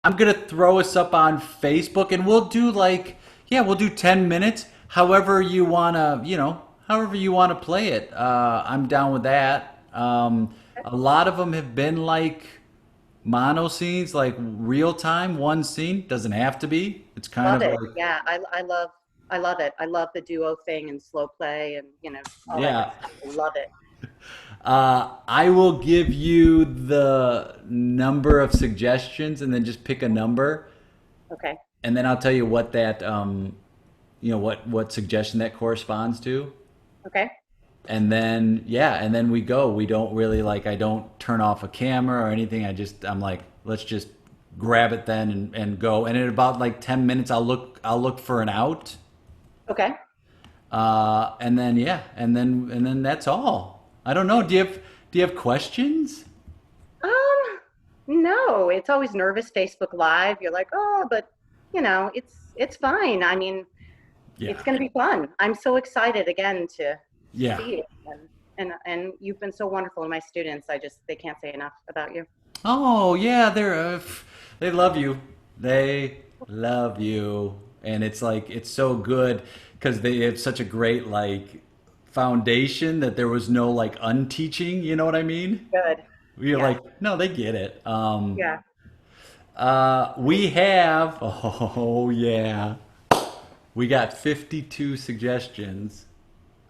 I'm gonna throw us up on Facebook, and we'll do like, yeah, we'll do 10 minutes. However you wanna, however you wanna play it. I'm down with that. A lot of them have been like mono scenes, like real time, one scene. Doesn't have to be. It's kind Love of it. like, Yeah, I love it. I love the duo thing and slow play and all that good yeah. stuff. I love it. I will give you the number of suggestions, and then just pick a number, Okay. and then I'll tell you what that, what suggestion that corresponds to. Okay. And then, yeah, and then we go. We don't really, like, I don't turn off a camera or anything. I'm like, let's just grab it then, and go. And in about like 10 minutes, I'll look for an out. Okay. And then, yeah, and then that's all. I don't know. Do you have questions? Um, no, it's always nervous Facebook Live. You're like, oh, but it's fine. I mean, it's Yeah. going to be fun. I'm so excited again to Yeah. see it, and you've been so wonderful to my students. They can't say enough about you. Oh, yeah, they love you. They love you. And it's like, it's so good because they have such a great, like, foundation that there was no, like, unteaching, you know what I mean? Good. You're Yes. like, no, they get it. Yeah. We have, oh yeah, we got 52 suggestions.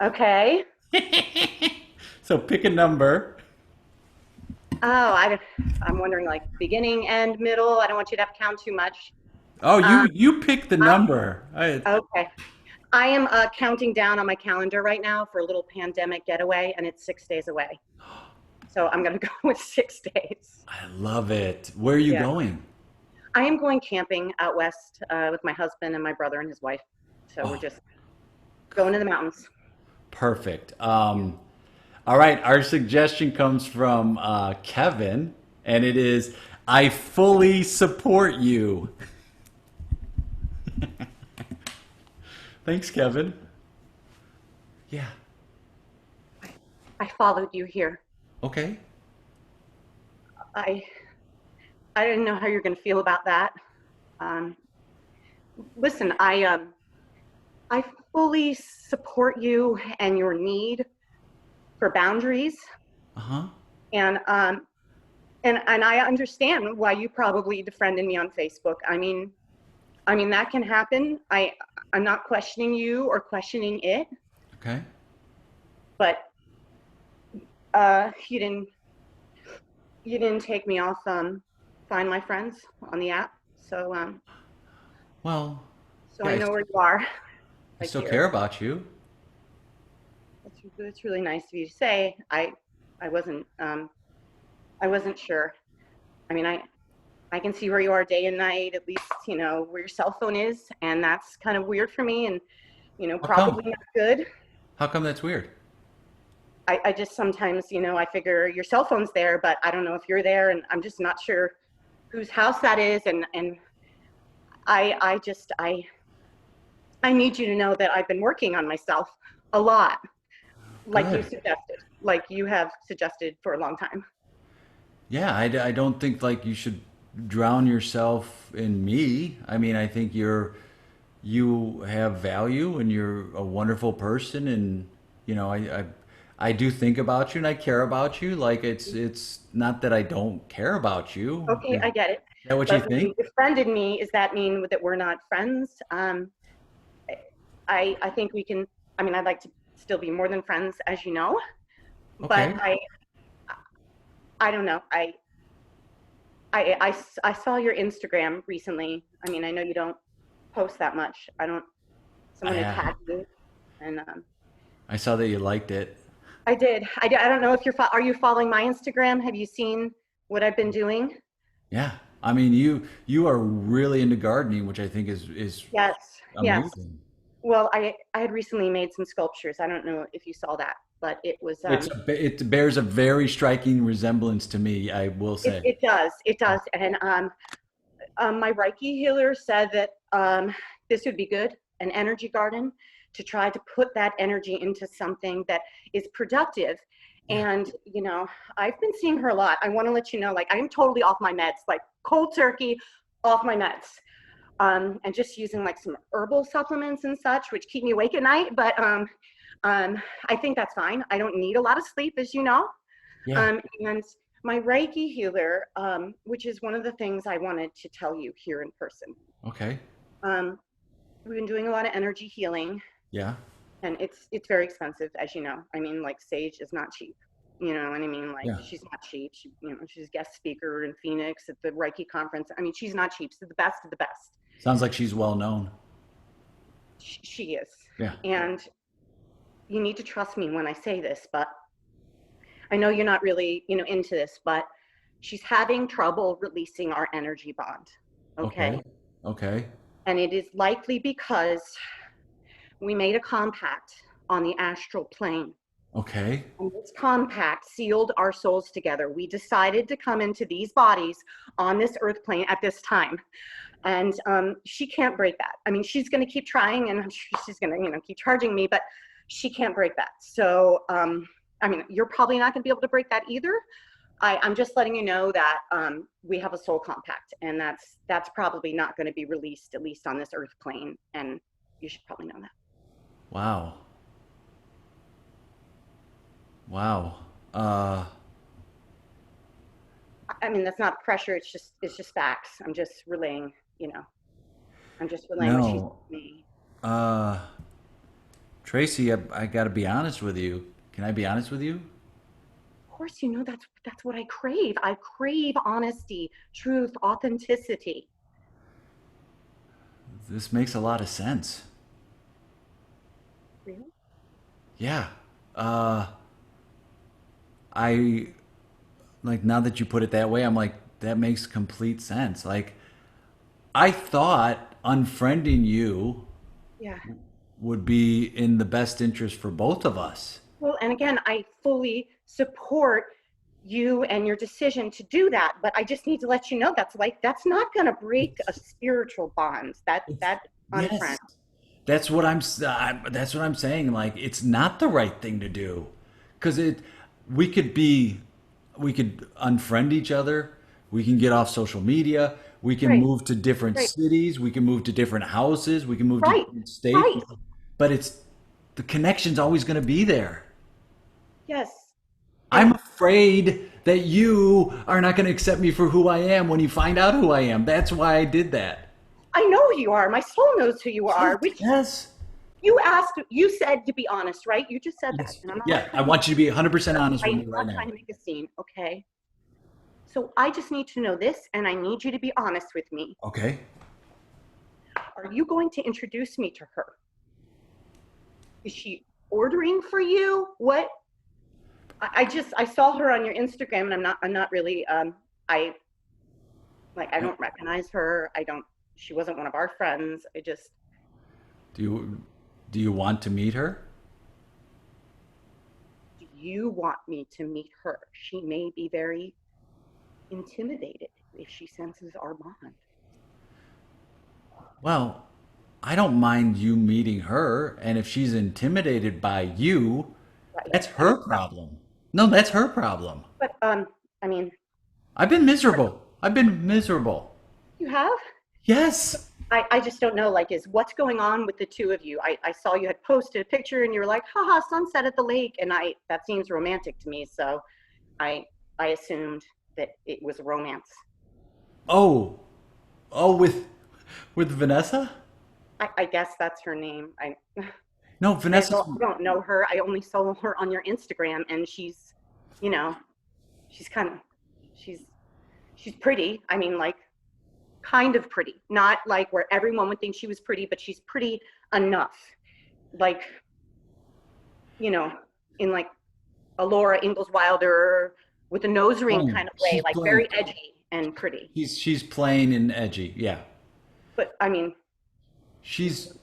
Okay. So pick a number. Oh, I'm wondering like beginning, end, middle. I don't want you to have to count too much. Oh, Um, you pick the I, number. okay. I am counting down on my calendar right now for a little pandemic getaway, and it's 6 days away. So I'm going to go with 6 days. I love it. Where are you Yeah. going? I am going camping out west with my husband and my brother and his wife. So we're Oh, just going to the mountains. perfect. All right, our suggestion comes from Kevin, and it is, I fully support you. Thanks, Kevin. Yeah. I, I followed you here. Okay. I I didn't know how you're going to feel about that. Um, listen, I fully support you and your need for boundaries, Uh huh. and and I understand why you probably defriended me on Facebook. I mean that can happen. I'm not questioning you or questioning it, Okay. but you didn't take me off Find My Friends on the app, so Well, so yeah, I know where you are, I right still here. care about you. That's really nice of you to say. I wasn't I wasn't sure. I mean, I can see where you are day and night, at least, where your cell phone is. And that's kind of weird for me and, How come? probably not good. How come that's weird? I just sometimes, I figure your cell phone's there, but I don't know if you're there and I'm just not sure whose house that is. And I need you to know that I've been working on myself a lot, Good. like you have suggested for a long time. Yeah, I don't think like you should drown yourself in me. I mean, I think you have value, and you're a wonderful person, and I do think about you, and I care about you. Like, it's not that I don't care about you. Okay, Is I get it. that what you But when think? you befriended me, does that mean that we're not friends? I think we can. I mean, I'd like to still be more than friends, as you know. But Okay. I don't know. I saw your Instagram recently. I mean, I know you don't post that much. I don't. Someone had I tagged me, and I saw that you liked it. I did. I did. I don't know if are you following my Instagram? Have you seen what I've been doing? Yeah. I mean, you are really into gardening, which I think is Yes. Yes. amazing. Well, I had recently made some sculptures. I don't know if you saw that, but it was It bears a very striking resemblance to me, I will say. it does, and my Reiki healer said that this would be good, an energy garden, to try to put that energy into something that is productive. Yeah. And I've been seeing her a lot. I want to let you know, like, I'm totally off my meds, like cold turkey, off my meds, and just using like some herbal supplements and such, which keep me awake at night. But I think that's fine. I don't need a lot of sleep, as you know. Yeah. And my Reiki healer, which is one of the things I wanted to tell you here in person. Okay. Um, we've been doing a lot of energy healing, Yeah. and it's very expensive, as you know. I mean, like Sage is not cheap. You know what I mean? Like Yeah. she's not cheap. She, she's a guest speaker in Phoenix at the Reiki conference. I mean, she's not cheap. She's the best of the best. Sounds like she's well known. She is. Yeah. And you need to trust me when I say this, but I know you're not really, into this, but she's having trouble releasing our energy bond. Okay. Okay. Okay. And it is likely because we made a compact on the astral plane. Okay. And this compact sealed our souls together. We decided to come into these bodies on this earth plane at this time. And she can't break that. I mean, she's going to keep trying, and I'm sure she's going to, keep charging me, but she can't break that. So, I mean, you're probably not going to be able to break that either. I'm just letting you know that we have a soul compact, and that's probably not going to be released, at least on this earth plane. And you should probably know that. Wow. Wow. Uh, I mean, that's not pressure. It's just facts. I'm just relaying what she said no. to me. Uh, Tracy, I got to be honest with you. Can I be honest with you? Of course, that's what I crave. I crave honesty, truth, authenticity. This makes a lot of sense. Really? Yeah. Uh, I like now that you put it that way, I'm like, that makes complete sense. Like, I thought unfriending you Yeah. would be in the best interest for both of us. Well, and again, I fully support you and your decision to do that, but I just need to let you know that's not going to break a spiritual bond. That unfriend. Yes. That's what I'm saying. Like, it's not the right thing to do. Cuz we could be we could unfriend each other. We can get off social media. We can Right. move to different Right. cities. We can move to different houses. We can move to Right. different states. Right. But it's the connection's always going to be there. Yes. I'm And afraid that you are not going to accept me for who I am when you find out who I am. That's why I did that. I know who you are. My soul knows who you Yes. are, which Yes. you said to be honest, right? You just said that. Yes. And I'm not Yeah, I trying want you to be 100% honest with I'm me right not now. trying to make a scene, okay? So I just need to know this, and I need you to be honest with me. Okay. Are you going to introduce me to her? Is she ordering for you? What? I saw her on your Instagram, and I'm not really I I don't recognize her. She wasn't one of our friends. Do you want to meet her? Do you want me to meet her? She may be very intimidated if she senses our bond. Well, I don't mind you meeting her, and if she's intimidated by you, Right. that's her problem. No, that's her problem. But I mean, I've been miserable. I've been miserable. you have? Yes. I just don't know, is what's going on with the two of you? I saw you had posted a picture and you were like, haha, sunset at the lake. And that seems romantic to me. So I assumed that it was romance. Oh, oh, with Vanessa? I guess that's her name. No, I Vanessa's. don't know her. I only saw her on your Instagram, and you know, she's kind of, she's, she's pretty. I mean, kind of pretty, not like where everyone would think she was pretty, but she's pretty enough. Like, in a Laura Ingalls Wilder with a nose ring Plain. kind of way, She's like plain. very edgy and pretty. She's plain and edgy. Yeah. But I mean, She's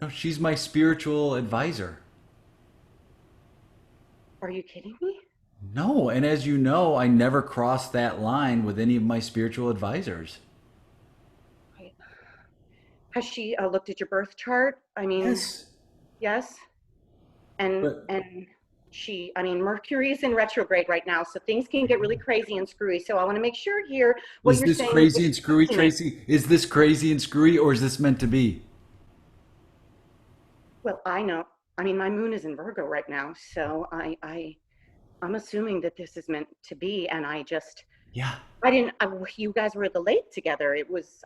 no, she's my spiritual advisor. are you kidding me? No, and as you know, I never crossed that line with any of my spiritual advisors. Right. Has she looked at your birth chart? I mean, Yes. yes. And But and I mean, Mercury's in retrograde right now, so things can get really crazy and screwy. So I want to make sure here what Is you're this saying crazy is and screwy, to me. Tracy? Is this crazy and screwy, or is this meant to be? Well, I know. I mean, my moon is in Virgo right now, so I'm assuming that this is meant to be, and Yeah. I didn't. You guys were at the lake together.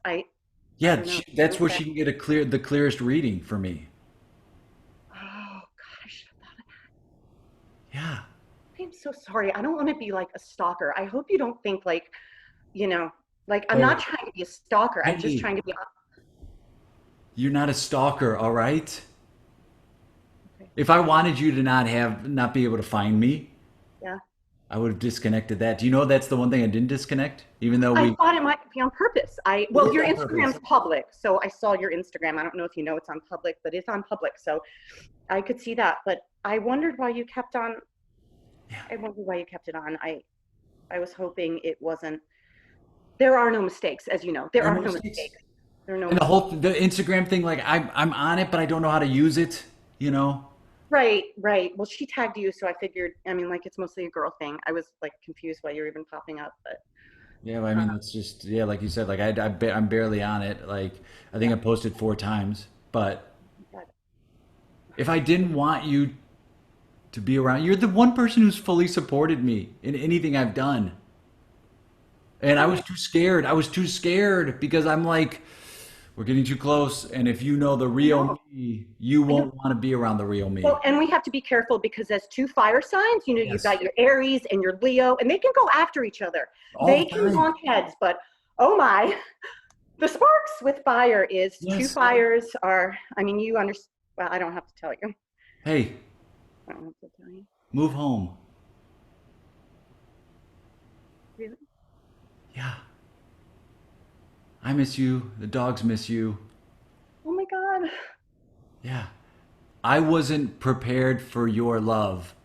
I Yeah, don't know. that's where she can get the clearest reading for me. Oh God, I should have thought of Yeah. that. I'm so sorry. I don't want to be like a stalker. I hope you don't think like, you know, like I'm not Oh, trying to be a stalker. I'm just hey, trying to be. you're not a stalker, all right? Okay. If I wanted you to not be able to find me, Yeah. I would have disconnected that. Do you know that's the one thing I didn't disconnect? Even though I we thought it might be on purpose. it Well, is your on purpose. Instagram's public, so I saw your Instagram. I don't know if you know it's on public, but it's on public, so I could see that. But I wondered why you kept on. Yeah. I wondered why you kept it on. I was hoping it wasn't. There are no mistakes, as you know. There There are are no no mistakes. mistakes. There are no And mistakes. the Instagram thing, like I'm on it, but I don't know how to use it, you know? Right, right. Well, she tagged you, so I figured. I mean, like it's mostly a girl thing. I was like confused why you're even popping up, but Yeah, I mean, it's just, yeah, like you said, like I'm barely on it. Like, I think yeah. I posted 4 times. But But if I didn't want you to be around, you're the one person who's fully supported me in anything I've done. And I was oh, too scared. I was too scared because I'm like, we're getting too close. And if you know the I real know, me, you I know. won't want to be around the real Well, me. and we have to be careful because as two fire signs, you know, you've Yes. got your Aries and your Leo, and they can go after each other. All They the can time. honk heads, but oh my, the sparks with fire is two Yes. fires are, I mean, you understand. Well, I don't have to tell you. Hey, I don't have to tell you. move home. Really? Yeah. I miss you. The dogs miss you. Oh my God. Yeah. I wasn't prepared for your love.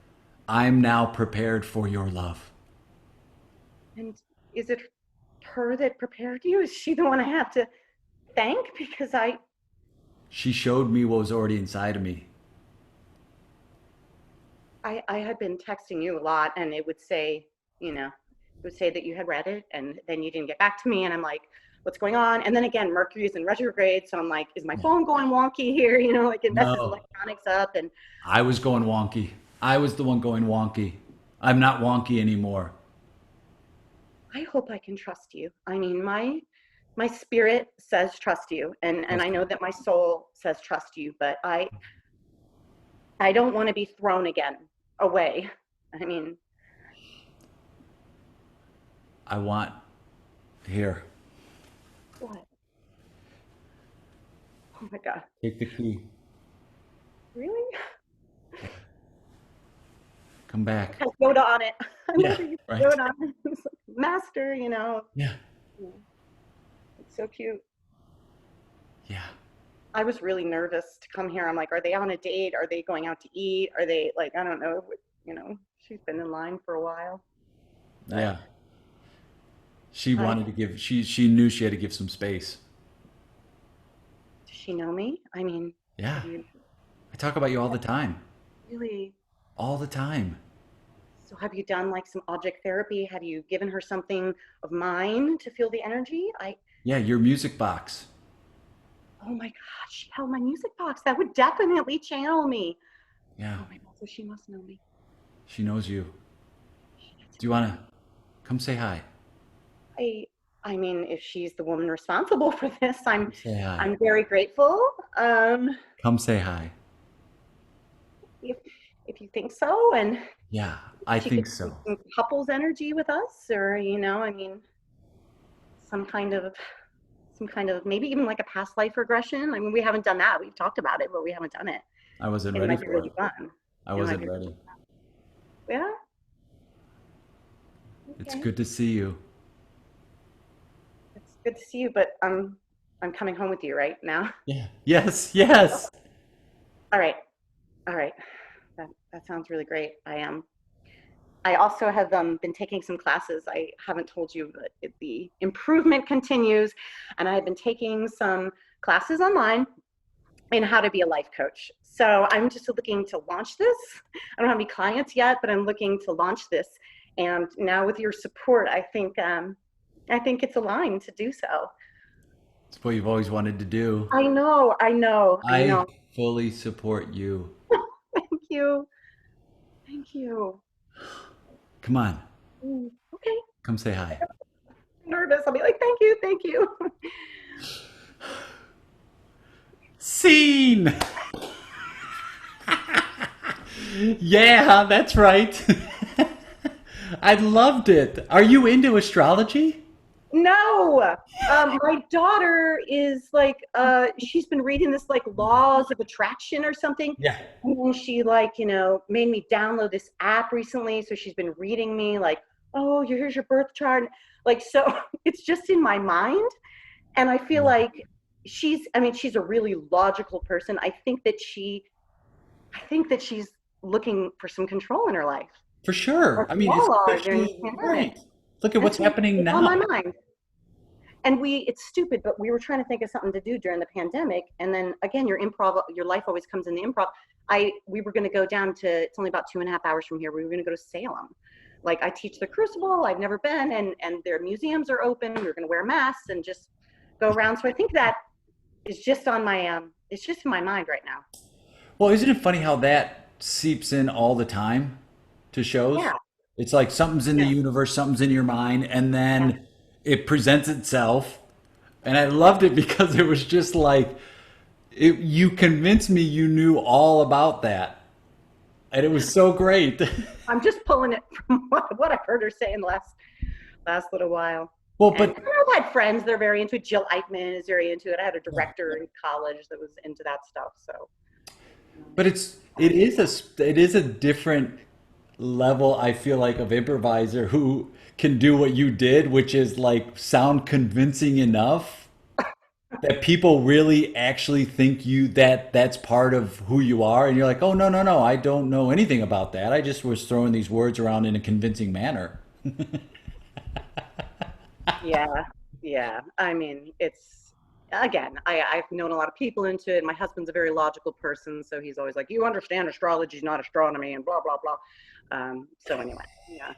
I'm now prepared for your love. And is it her that prepared you? Is she the one I have to thank? Because She showed me what was already inside of me. I had been texting you a lot and it would say, you know, it would say that you had read it and then you didn't get back to me. And I'm like, what's going on? And then again, Mercury's in retrograde. So I'm like, is my Yeah. phone going wonky here? You know, like it messes No, electronics up. And I was going wonky. I was the one going wonky. I'm not wonky anymore. I hope I can trust you. I mean, my spirit says trust you. And I Trust me. know that my soul says trust you, but I don't want to be thrown again away. I mean, I want here. what? Oh my God. Take the key. Really? Come back. Has Yoda on it. I Yeah, remember you right. Yoda on it. It's like, Master, you know. Yeah. It's so cute. Yeah. I was really nervous to come here. I'm like, are they on a date? Are they going out to eat? Are they like, I don't know, you know, she's been in line for a while. But Yeah. She I wanted to give she knew she had to give some space. does she know me? I mean, Yeah. have you I talk about you all the time. really All the time. so have you done like some object therapy? Have you given her something of mine to feel the energy? Yeah, your music box. Oh my God, she held my music box. That would definitely channel me. Yeah. Oh my God, so she must know me. She knows you. That's Do you want to come say hi? I I mean, if she's the woman responsible for this, Come say hi. I'm very grateful. Um, Come say hi. if if you think so, and Yeah, I she could think do so. some couples energy with us, or you know, I mean, some kind of some kind of maybe even like a past life regression. I mean, we haven't done that. We've talked about it, but we haven't done it. I wasn't It ready might be for really it. fun. I It might wasn't be ready. yeah. It's Okay, good to see you. it's good to see you, but I'm coming home with you right now. Yeah. Yes, yes. All right, all right. That sounds really great. I am. I also have been taking some classes. I haven't told you, but the improvement continues, and I have been taking some classes online in how to be a life coach. So I'm just looking to launch this. I don't have any clients yet, but I'm looking to launch this. And now with your support, I think it's aligned to do so. It's what you've always wanted to do. I know, I know, I I know. fully support you. Thank you. Thank you. Come on, Okay. come say hi. I'm nervous. I'll be like, thank you, thank you. Scene! Yeah, that's right. I loved it. Are you into astrology? No. My daughter is like, she's been reading this like laws of attraction or something. Yeah. And then she like, made me download this app recently. So she's been reading me like, oh, here's your birth chart. Like, so it's just in my mind. And I feel like she's a really logical person. I think that she's looking for some control in her life. For sure. Like I we mean, all are during the especially, pandemic. right. Look at what's happening It's on my now. mind. And it's stupid, but we were trying to think of something to do during the pandemic. And then again, your life always comes in the improv. We were going to go down to, it's only about 2.5 hours from here. We were going to go to Salem. Like I teach the Crucible. I've never been, and their museums are open. We were going to wear masks and just go around. So I think that is just on my, it's just in my mind right now. Well, isn't it funny how that seeps in all the time to shows? Yeah. It's like something's in the Yeah. universe, something's in your mind, and Yeah. then it presents itself. And I loved it because it was just like, you convinced me you knew all about that. And it was so great. I'm just pulling it from what I've heard her say in the last little while. Well, And but I've had friends that are very into it. Jill Eickmann is very into it. I had a director in college that was into that stuff. So but it is a different level, I feel like, of improviser who can do what you did, which is like sound convincing enough that people really actually think that's part of who you are, and you're like, oh, no, no, no, I don't know anything about that, I just was throwing these words around in a convincing manner. yeah, yeah. I mean, it's again, I've known a lot of people into it. My husband's a very logical person, so he's always like, "You understand astrology is not astronomy," and blah blah blah. So anyway, yeah,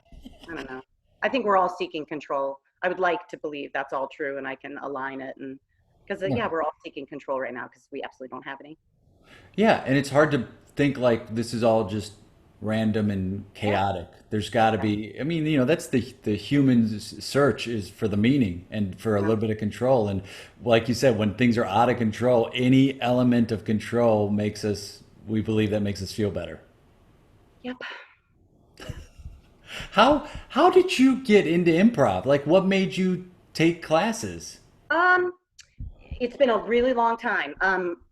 I don't know. I think we're all seeking control. I would like to believe that's all true, and I can align it, and because Yeah. yeah, we're all seeking control right now because we absolutely don't have any. Yeah, and it's hard to think like this is all just random and Yeah, chaotic. There's got to yeah, be, I mean, that's the human's search is for the meaning and for a yeah. little bit of control. And like you said, when things are out of control, any element of control makes us, we believe that makes us feel better. Yep. How did you get into improv? Like what made you take classes? Um, it's been a really long time.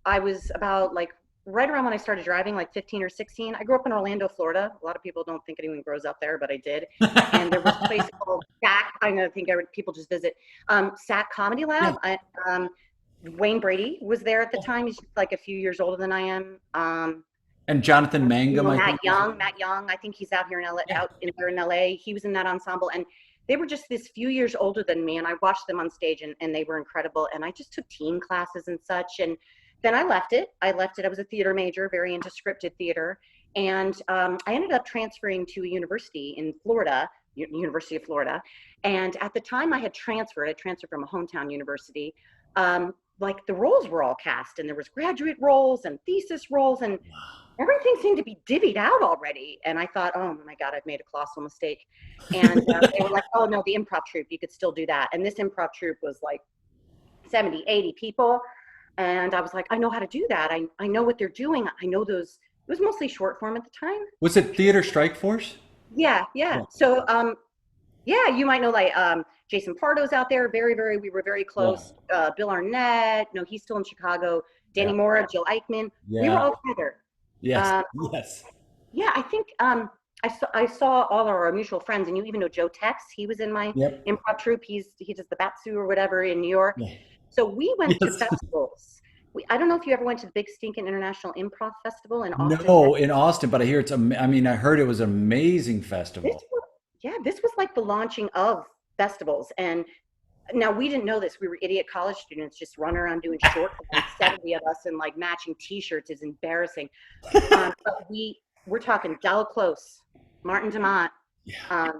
I was about like right around when I started driving, like 15 or 16. I grew up in Orlando, Florida. A lot of people don't think anyone grows up there, but I did. And there was a place called SAC. I know, people just visit. SAC Comedy Yeah. Lab. Wayne Brady was there at the time. He's like a few years older than I am. And Jonathan Mangum, I Matt think was Young. Matt Young. I think he's out here in LA. yeah. Out in there in LA. He was in that ensemble, and they were just this few years older than me. And I watched them on stage, and they were incredible. And I just took teen classes and such. And then I left it. I was a theater major, very into scripted theater, and I ended up transferring to a university in Florida, University of Florida. And at the time, I transferred. I transferred from a hometown university. Like the roles were all cast, and there was graduate roles and thesis roles, and everything seemed to be divvied out already. And I thought, oh my God, I've made a colossal mistake. And they were like, oh no, the improv troupe, you could still do that. And this improv troupe was like 70, 80 people. And I was like, I know how to do that. I know what they're doing. I know those, it was mostly short form at the time. Was it Theater Strike Force? Yeah, yeah. Yeah. So, yeah, you might know like Jason Pardo's out there. We were very Yeah. close. Bill Arnett, no, he's still in Chicago. Danny Yeah. Mora, Jill Eickmann. We were Yeah. all together. Yes. Um, Yes. Yeah, I think I saw all our mutual friends, and you even know Joe Tex. He was in my Yep. improv troupe. He does the Batsu or whatever in New York. Yeah. So we went to Yes. festivals. I don't know if you ever went to the Big Stinkin' International Improv Festival in Austin, No, Texas. in Austin, but I hear I mean, I heard it was an amazing This festival. was, yeah, this was like the launching of festivals, and Now we didn't know this. We were idiot college students just running around doing short films, 70 of us in like matching t-shirts is embarrassing. But we're talking Della Close, Martin DeMott, Yeah.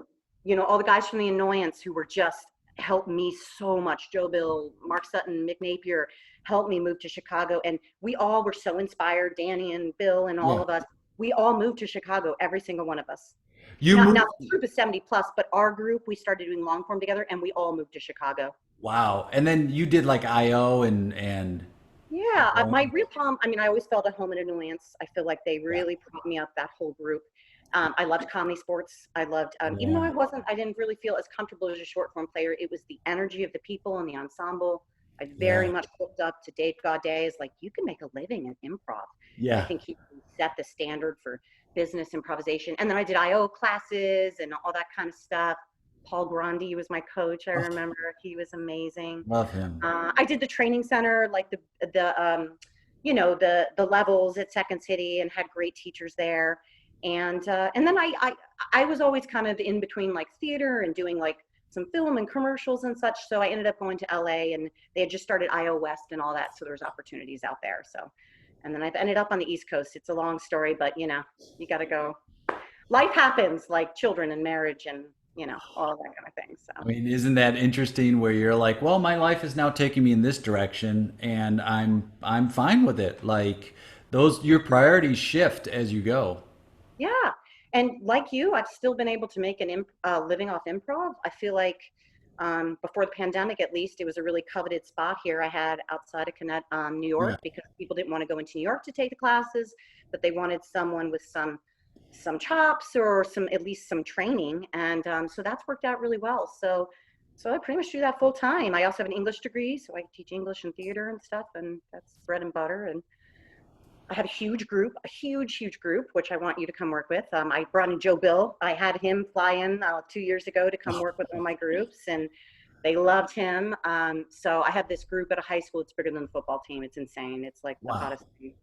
all the guys from The Annoyance who were just helped me so much. Joe Bill, Mark Sutton, Mick Napier helped me move to Chicago. And we all were so inspired, Danny and Bill and all Yeah. of us. We all moved to Chicago, every single one of us. You Now moved. the group is 70 plus, but our group, we started doing long form together and we all moved to Chicago. Wow. And then you did like IO and Yeah, my real problem, I mean, I always felt at home in Annoyance. I feel like they yeah. really propped me up, that whole group. I loved comedy sports. I loved, even though Yeah. I didn't really feel as comfortable as a short form player, it was the energy of the people and the ensemble. I very Yeah. much looked up to Dave Gaudet's, like, you can make a living in improv. I Yeah. think he set the standard for business improvisation. And then I did IO classes and all that kind of stuff. Paul Grandi was my coach. I Oh, remember he was amazing. love him. I did the training center, like the levels at Second City, and had great teachers there. And then I was always kind of in between like theater and doing like some film and commercials and such. So I ended up going to LA, and they had just started IO West and all that. So there's opportunities out there. So, and then I've ended up on the East Coast. It's a long story, but you got to go. Life happens, like children and marriage and all that kind of thing. I So. mean, isn't that interesting where you're like, well, my life is now taking me in this direction and I'm fine with it. Like those your priorities shift as you go. Yeah. And like you, I've still been able to make living off improv. I feel like before the pandemic, at least, it was a really coveted spot here I had outside of New Yeah. York, because people didn't want to go into New York to take the classes, but they wanted someone with some chops or at least some training. And so that's worked out really well. So I pretty much do that full time. I also have an English degree, so I teach English and theater and stuff, and that's bread and butter. And I have a huge group, which I want you to come work with. I brought in Joe Bill. I had him fly in 2 years ago to come work with one of my groups, and they loved him. So I have this group at a high school. It's bigger than the football team. It's insane. It's like the Wow. hottest thing.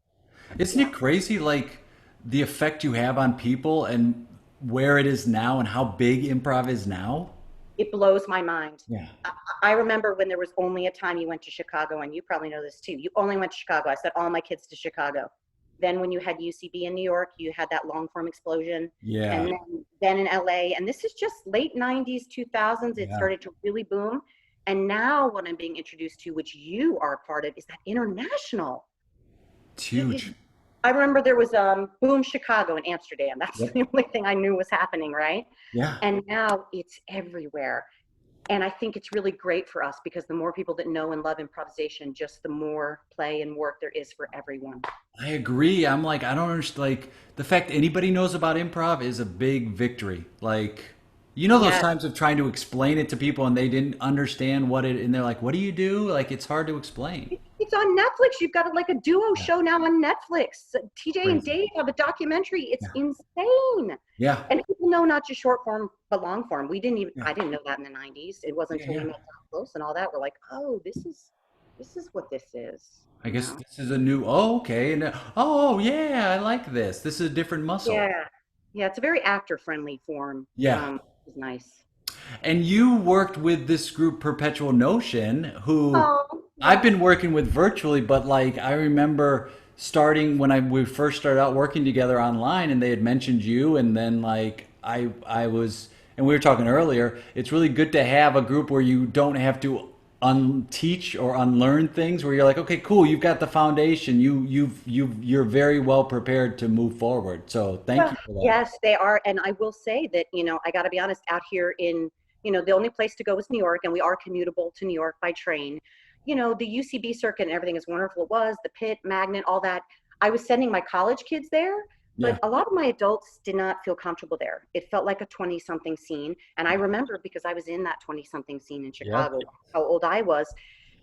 Isn't Yeah. it crazy like the effect you have on people and where it is now and how big improv is now? It blows my mind. Yeah. I remember when there was only a time you went to Chicago, and you probably know this too. You only went to Chicago. I sent all my kids to Chicago. Then when you had UCB in New York, you had that long form explosion. Yeah. And then in LA, and this is just late 90s, 2000s, it Yeah. started to really boom. And now what I'm being introduced to, which you are a part of, is that international. It's It, huge. I remember there was Boom Chicago in Amsterdam. That's Yep. the only thing I knew was happening, right? Yeah. And now it's everywhere. And I think it's really great for us, because the more people that know and love improvisation, just the more play and work there is for everyone. I agree. I'm like, I don't understand. Like, the fact anybody knows about improv is a big victory. Like, those Yes. times of trying to explain it to people and they didn't understand and they're like, what do you do? Like, it's hard to explain. It's on Netflix. You've got like a duo Yeah. show now on Netflix. TJ and Crazy. Dave have a documentary. It's Yeah. insane. Yeah. And people know not just short form, but long form. Yeah. I didn't know that in the 90s. It wasn't Yeah. until we Yeah. met Tom Close and all that. We're like, oh, this is what this is, I you guess know? this is a new, oh, okay. And oh, yeah, I like this. This is a different muscle. Yeah. Yeah. It's a very actor friendly form. Yeah. It's nice. And you worked with this group Perpetual Notion, who Oh, I've yes. been working with virtually, but like I remember starting when we first started out working together online, and they had mentioned you, and then like I was, and we were talking earlier. It's really good to have a group where you don't have to unteach or unlearn things. Where you're like, okay, cool, you've got the foundation. You're very well prepared to move forward. So thank Well, you for that. yes, they are. And I will say that, I got to be honest, out here the only place to go is New York, and we are commutable to New York by train. The UCB circuit and everything is wonderful. It was the Pit, Magnet, all that. I was sending my college kids there, Yeah, but a lot of my adults did not feel comfortable there. It felt like a 20 something scene. And I remember, because I was in that 20 something scene in yeah, Chicago, how old I was.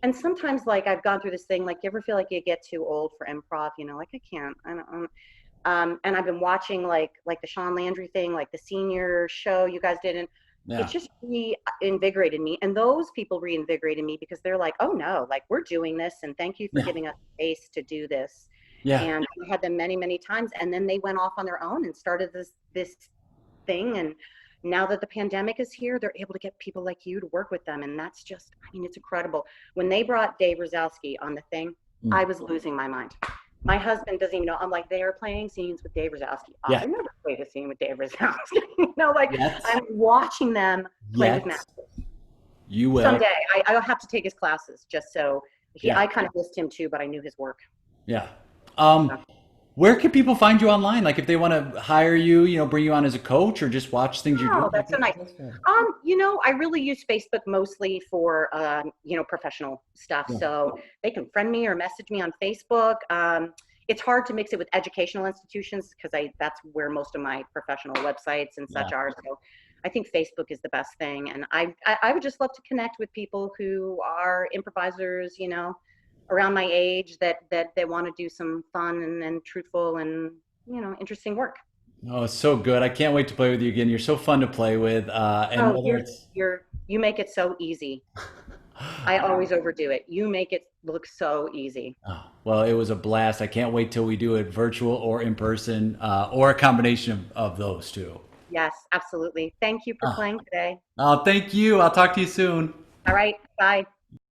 And sometimes, like, I've gone through this thing, like, you ever feel like you get too old for improv? Like, I can't, I don't, and I've been watching like the Sean Landry thing, like the senior show you guys did, and yeah, it's just reinvigorated me. And those people reinvigorated me, because they're like, oh no, like, we're doing this, and thank you for yeah, giving us space to do this. yeah. And I had them many, many times, and then they went off on their own and started this thing. And Now that the pandemic is here, they're able to get people like you to work with them. And that's just, I mean, it's incredible. When they brought Dave Rosowski on the thing, Mm. I was losing my mind. My husband doesn't even know. I'm like, they are playing scenes with Dave Rosowski. Yeah. I never played a scene with Dave Rosowski. Like Yet. I'm watching them play with Yet. masters. You will. Someday I'll have to take his classes just so Yeah. I kind of missed him too, but I knew his work. Yeah. So. Where can people find you online? Like if they want to hire you, bring you on as a coach or just watch things you're Oh, doing? that's so nice. I really use Facebook mostly for, professional stuff. Yeah. So they can friend me or message me on Facebook. It's hard to mix it with educational institutions because that's where most of my professional websites and such Yeah. are. So I think Facebook is the best thing. And I would just love to connect with people who are improvisers, around my age that they want to do some fun and truthful and, interesting work. Oh, it's so good. I can't wait to play with you again. You're so fun to play with. And Oh, whether it's you make it so easy. I always overdo it. You make it look so easy. oh, well, it was a blast. I can't wait till we do it virtual or in person, or a combination of those two. Yes, absolutely. Thank you for Oh, playing today. oh, thank you. I'll talk to you soon. All right, bye.